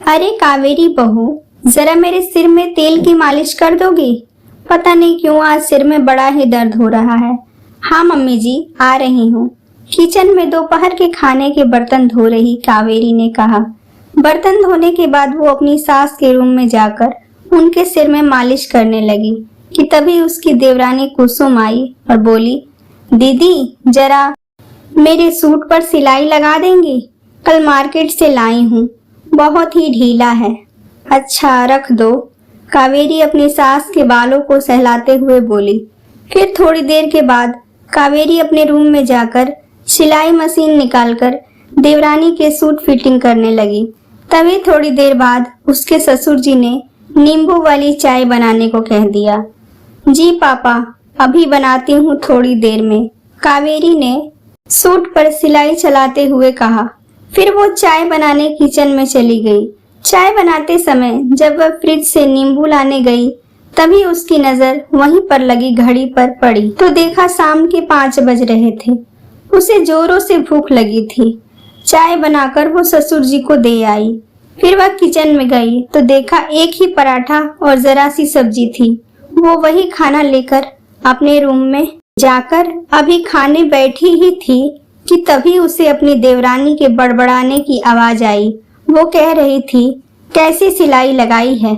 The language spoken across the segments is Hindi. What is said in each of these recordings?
अरे कावेरी बहू, जरा मेरे सिर में तेल की मालिश कर दोगी? पता नहीं क्यों आज सिर में बड़ा ही दर्द हो रहा है। हाँ मम्मी जी, आ रही हूँ। किचन में दोपहर के खाने के बर्तन धो रही कावेरी ने कहा। बर्तन धोने के बाद वो अपनी सास के रूम में जाकर उनके सिर में मालिश करने लगी कि तभी उसकी देवरानी कुसुम आई और बोली, दीदी जरा मेरे सूट पर सिलाई लगा देंगी? कल मार्केट से लाई हूँ, बहुत ही ढीला है। अच्छा रख दो, कावेरी अपनी सास के बालों को सहलाते हुए बोली। फिर थोड़ी देर के बाद कावेरी अपने रूम में जाकर सिलाई मशीन निकालकर देवरानी के सूट फिटिंग करने लगी। तभी थोड़ी देर बाद उसके ससुर जी ने नींबू वाली चाय बनाने को कह दिया। जी पापा, अभी बनाती हूँ थोड़ी देर में, कावेरी ने सूट पर सिलाई चलाते हुए कहा। फिर वो चाय बनाने किचन में चली गई। चाय बनाते समय जब वह फ्रिज से नींबू लाने गई, तभी उसकी नजर वहीं पर लगी घड़ी पर पड़ी तो देखा शाम के 5 बज रहे थे। उसे जोरों से भूख लगी थी। चाय बनाकर वो ससुर जी को दे आई। फिर वह किचन में गई तो देखा एक ही पराठा और जरा सी सब्जी थी। वो वही खाना लेकर अपने रूम में जाकर अभी खाने बैठी ही थी कि तभी उसे अपनी देवरानी के बड़बड़ाने की आवाज आई। वो कह रही थी, कैसी सिलाई लगाई है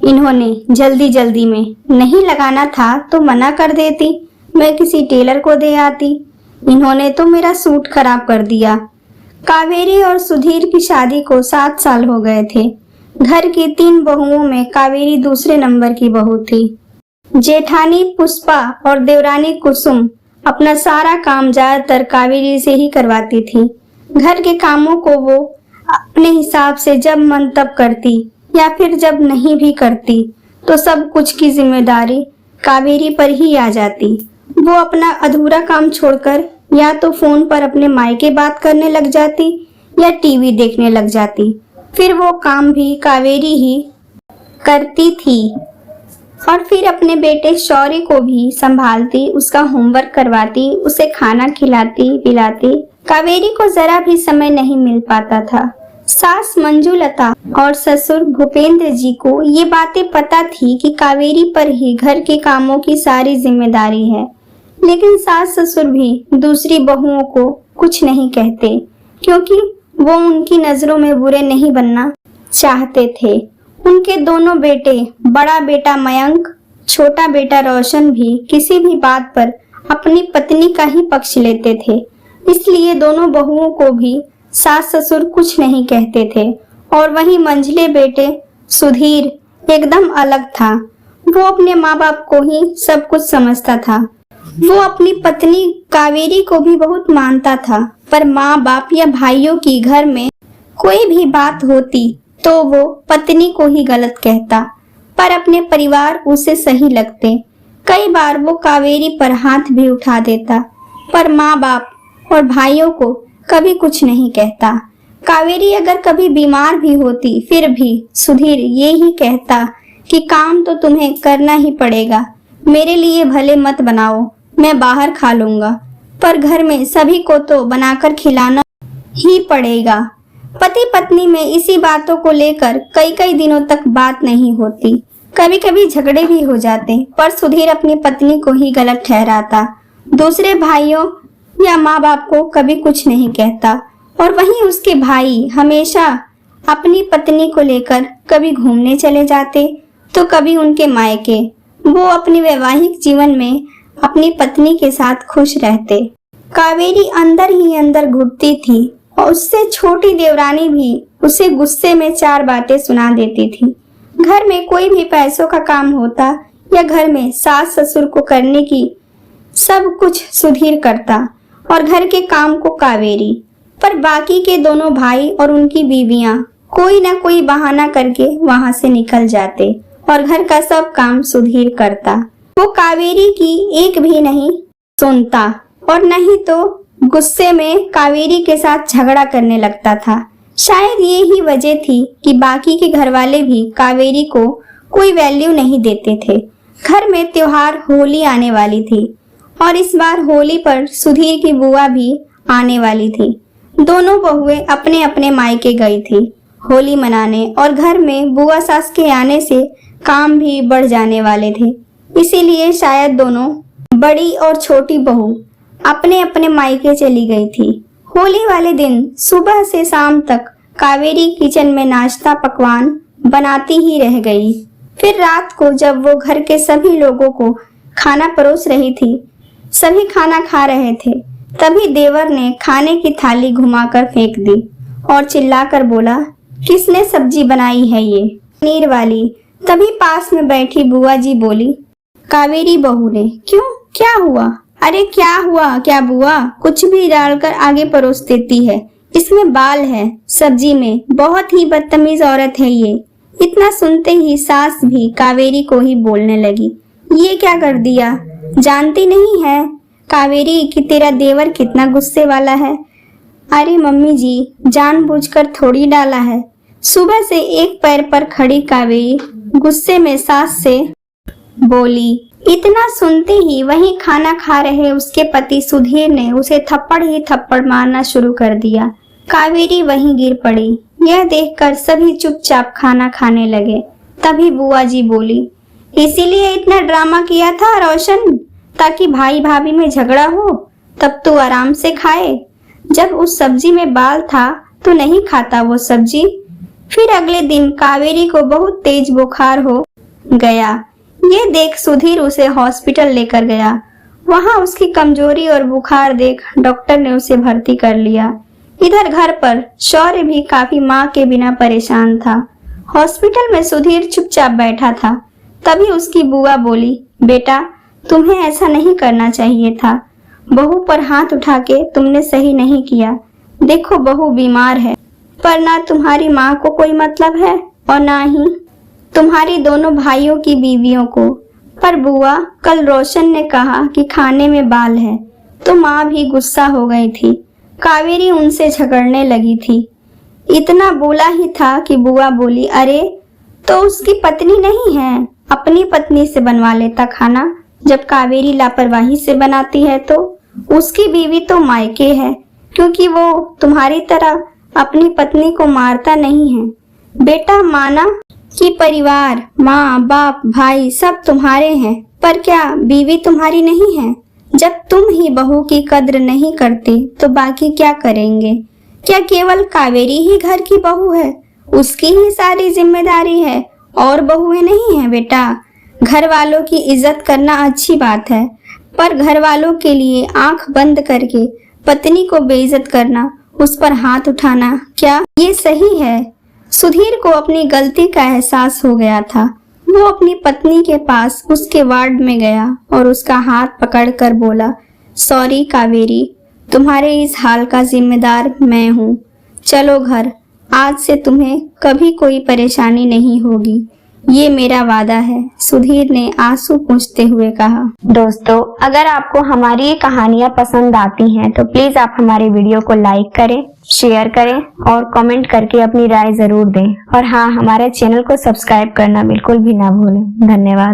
इन्होंने, जल्दी जल्दी में, नहीं लगाना था तो मना कर देती, मैं किसी टेलर को दे आती, इन्होंने तो मेरा सूट खराब कर दिया। कावेरी और सुधीर की शादी को 7 साल हो गए थे। घर की 3 बहुओं में कावेरी दूसरे नंबर की बहू थी। जेठानी पुष्पा और देवरानी कुसुम अपना सारा काम ज्यादातर कावेरी से ही करवाती थी। घर के कामों को वो अपने हिसाब से जब मन तब करती या फिर जब नहीं भी करती तो सब कुछ की जिम्मेदारी कावेरी पर ही आ जाती। वो अपना अधूरा काम छोड़कर या तो फोन पर अपने मायके बात करने लग जाती या टीवी देखने लग जाती। फिर वो काम भी कावेरी ही करती थी और फिर अपने बेटे शौर्य को भी संभालती, उसका होमवर्क करवाती, उसे खाना खिलाती पिलाती। कावेरी को जरा भी समय नहीं मिल पाता था। सास मंजुलता और ससुर भूपेंद्र जी को ये बातें पता थी कि कावेरी पर ही घर के कामों की सारी जिम्मेदारी है, लेकिन सास ससुर भी दूसरी बहुओं को कुछ नहीं कहते क्योंकि वो उनकी नजरों में बुरे नहीं बनना चाहते थे। उनके दोनों बेटे, बड़ा बेटा मयंक, छोटा बेटा रोशन भी किसी भी बात पर अपनी पत्नी का ही पक्ष लेते थे, इसलिए दोनों बहुओं को भी सास ससुर कुछ नहीं कहते थे। और वहीं मंझले बेटे सुधीर एकदम अलग था। वो अपने माँ बाप को ही सब कुछ समझता था। वो अपनी पत्नी कावेरी को भी बहुत मानता था, पर माँ बाप या भाइयों की घर में कोई भी बात होती तो वो पत्नी को ही गलत कहता, पर अपने परिवार उसे सही लगते। कई बार वो कावेरी पर हाथ भी उठा देता, पर माँ बाप और भाइयों को कभी कुछ नहीं कहता। कावेरी अगर कभी बीमार भी होती फिर भी सुधीर ये ही कहता कि काम तो तुम्हें करना ही पड़ेगा, मेरे लिए भले मत बनाओ, मैं बाहर खा लूंगा, पर घर में सभी को तो बनाकर खिलाना ही पड़ेगा। पति पत्नी में इसी बातों को लेकर कई दिनों तक बात नहीं होती। कभी कभी झगड़े भी हो जाते, पर सुधीर अपनी पत्नी को ही गलत ठहराता, दूसरे भाइयों या माँ बाप को कभी कुछ नहीं कहता। और वहीं उसके भाई हमेशा अपनी पत्नी को लेकर कभी घूमने चले जाते तो कभी उनके मायके। वो अपने वैवाहिक जीवन में अपनी पत्नी के साथ खुश रहते। कावेरी अंदर ही अंदर घुटती थी और उससे छोटी देवरानी भी उसे गुस्से में 4 बातें सुना देती थी। घर में कोई भी पैसों का काम होता या घर में सास ससुर को करने की सब कुछ सुधीर करता और घर के काम को कावेरी, पर बाकी के दोनों भाई और उनकी बीवियां कोई ना कोई बहाना करके वहां से निकल जाते और घर का सब काम सुधीर करता। वो कावेरी की एक भी नहीं सुनता और नहीं तो गुस्से में कावेरी के साथ झगड़ा करने लगता था। शायद ये ही वजह थी कि बाकी के घर वाले भी कावेरी को कोई वैल्यू नहीं देते थे। घर में त्योहार होली आने वाली थी और इस बार होली पर सुधीर की बुआ भी आने वाली थी। दोनों बहुएं अपने अपने मायके गई थी। होली मनाने और घर में बुआ सास के आने से काम भी बढ़ जाने वाले थे। इसीलिए शायद दोनों बड़ी और छोटी बहू अपने अपने मायके चली गई थी। होली वाले दिन सुबह से शाम तक कावेरी किचन में नाश्ता पकवान बनाती ही रह गई। फिर रात को जब वो घर के सभी लोगों को खाना परोस रही थी, सभी खाना खा रहे थे, तभी देवर ने खाने की थाली घुमाकर फेंक दी और चिल्लाकर बोला, किसने सब्जी बनाई है ये? पनीर वाली। तभी पास में बैठी बुआ जी बोली, कावेरी बहू ने। क्यों, क्या हुआ? अरे क्या हुआ क्या बुआ, कुछ भी डालकर आगे परोस देती है। इसमें बाल है सब्जी में, बहुत ही बदतमीज औरत है ये। इतना सुनते ही सास भी कावेरी को ही बोलने लगी, ये क्या कर दिया? जानती नहीं है कावेरी कि तेरा देवर कितना गुस्से वाला है? अरे मम्मी जी, जानबूझकर थोड़ी डाला है। सुबह से एक पैर पर खड़ी कावेरी गुस्से में सास से बोली। इतना सुनते ही वहीं खाना खा रहे उसके पति सुधीर ने उसे थप्पड़ ही थप्पड़ मारना शुरू कर दिया। कावेरी वहीं गिर पड़ी। यह देखकर सभी चुपचाप खाना खाने लगे। तभी बुआ जी बोली, इसीलिए इतना ड्रामा किया था रोशन, ताकि भाई भाभी में झगड़ा हो, तब तू आराम से खाए। जब उस सब्जी में बाल था तो नहीं खाता वो सब्जी। फिर अगले दिन कावेरी को बहुत तेज बुखार हो गया। ये देख सुधीर उसे हॉस्पिटल लेकर गया। वहां उसकी कमजोरी और बुखार देख डॉक्टर ने उसे भर्ती कर लिया। इधर घर पर शौर्य भी काफी माँ के बिना परेशान था। हॉस्पिटल में सुधीर चुपचाप बैठा था। तभी उसकी बुआ बोली, बेटा तुम्हें ऐसा नहीं करना चाहिए था। बहू पर हाथ उठा के तुमने सही नहीं किया। देखो बहू बीमार है, पर ना तुम्हारी माँ को कोई मतलब है और ना ही तुम्हारी दोनों भाइयों की बीवियों को। पर बुआ, कल रोशन ने कहा कि खाने में बाल है, तो माँ भी गुस्सा हो गई थी। कावेरी उनसे झगड़ने लगी थी। इतना बोला ही था कि बुआ बोली, अरे तो उसकी पत्नी नहीं है, अपनी पत्नी से बनवा लेता खाना। जब कावेरी लापरवाही से बनाती है तो उसकी बीवी तो मायके है, क्योंकि वो तुम्हारी तरह अपनी पत्नी को मारता नहीं है। बेटा माना कि परिवार, माँ बाप भाई सब तुम्हारे हैं, पर क्या बीवी तुम्हारी नहीं है? जब तुम ही बहू की कद्र नहीं करते तो बाकी क्या करेंगे? क्या केवल कावेरी ही घर की बहू है? उसकी ही सारी जिम्मेदारी है और बहुएं नहीं है? बेटा, घर वालों की इज्जत करना अच्छी बात है, पर घर वालों के लिए आंख बंद करके पत्नी को बेइज्जत करना, उस पर हाथ उठाना, क्या ये सही है? सुधीर को अपनी गलती का एहसास हो गया था। वो अपनी पत्नी के पास उसके वार्ड में गया और उसका हाथ पकड़कर बोला, सॉरी कावेरी, तुम्हारे इस हाल का जिम्मेदार मैं हूँ। चलो घर, आज से तुम्हें कभी कोई परेशानी नहीं होगी, ये मेरा वादा है, सुधीर ने आंसू पोंछते हुए कहा। दोस्तों, अगर आपको हमारी ये कहानियाँ पसंद आती हैं तो प्लीज आप हमारे वीडियो को लाइक करें, शेयर करें और कमेंट करके अपनी राय जरूर दें। और हाँ, हमारे चैनल को सब्सक्राइब करना बिल्कुल भी ना भूलें। धन्यवाद।